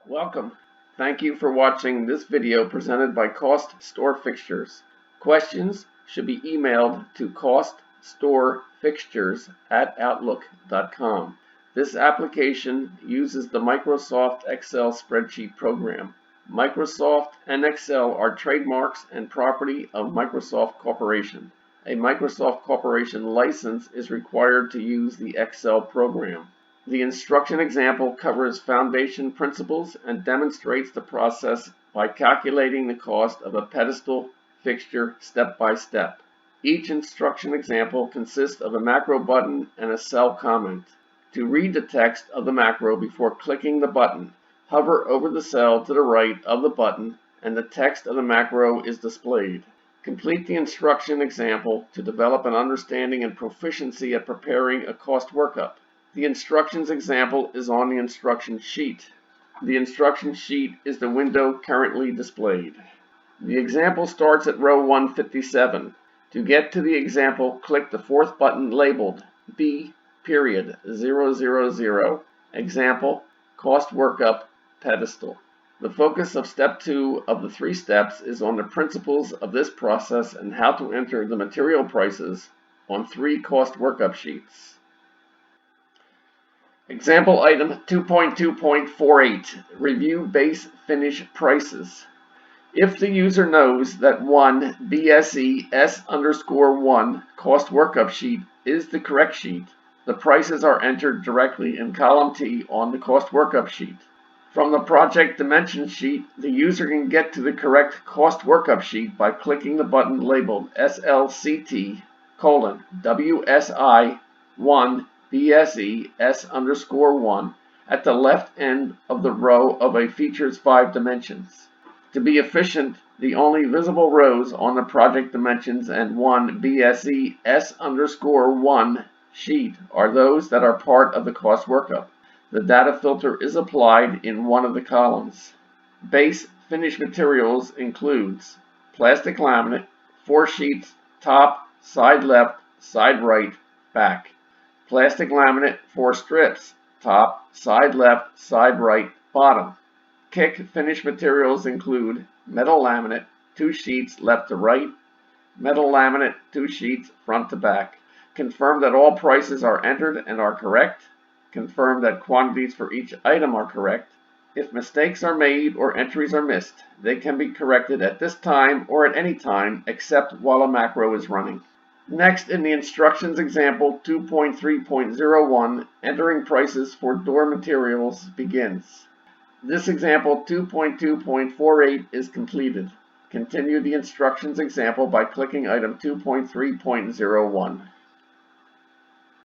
Welcome. Thank you for watching this video presented by CostStoreFixtures. Questions should be emailed to CostStoreFixtures@outlook.com. This application uses the Microsoft Excel spreadsheet program. Microsoft and Excel are trademarks and property of Microsoft Corporation. A Microsoft Corporation license is required to use the Excel program. The instruction example covers foundation principles and demonstrates the process by calculating the cost of a pedestal fixture step by step. Each instruction example consists of a macro button and a cell comment. To read the text of the macro before clicking the button, hover over the cell to the right of the button and the text of the macro is displayed. Complete the instruction example to develop an understanding and proficiency at preparing a cost workup. The instructions example is on the instruction sheet. The instruction sheet is the window currently displayed. The example starts at row 157. To get to the example, click the fourth button labeled B.000, example, cost workup, pedestal. The focus of step 2 of the 3 steps is on the principles of this process and how to enter the material prices on 3 cost workup sheets. Example item 2.2.48, review base finish prices. If the user knows that 1 BSE S_1 cost workup sheet is the correct sheet, the prices are entered directly in column T on the cost workup sheet. From the project dimensions sheet, the user can get to the correct cost workup sheet by clicking the button labeled SLCT:WSI1 BSE S_1 at the left end of the row of a feature's 5 dimensions. To be efficient, the only visible rows on the project dimensions and 1 BSE S_1 sheet are those that are part of the cost workup. The data filter is applied in one of the columns. Base finish materials includes plastic laminate, 4 sheets, top, side left, side right, back. Plastic laminate, 4 strips, top, side left, side right, bottom. Kick finish materials include metal laminate, 2 sheets left to right, metal laminate, 2 sheets front to back. Confirm that all prices are entered and are correct. Confirm that quantities for each item are correct. If mistakes are made or entries are missed, they can be corrected at this time or at any time except while a macro is running. Next, in the instructions example 2.3.01, entering prices for door materials begins. This example 2.2.48 is completed. Continue the instructions example by clicking item 2.3.01.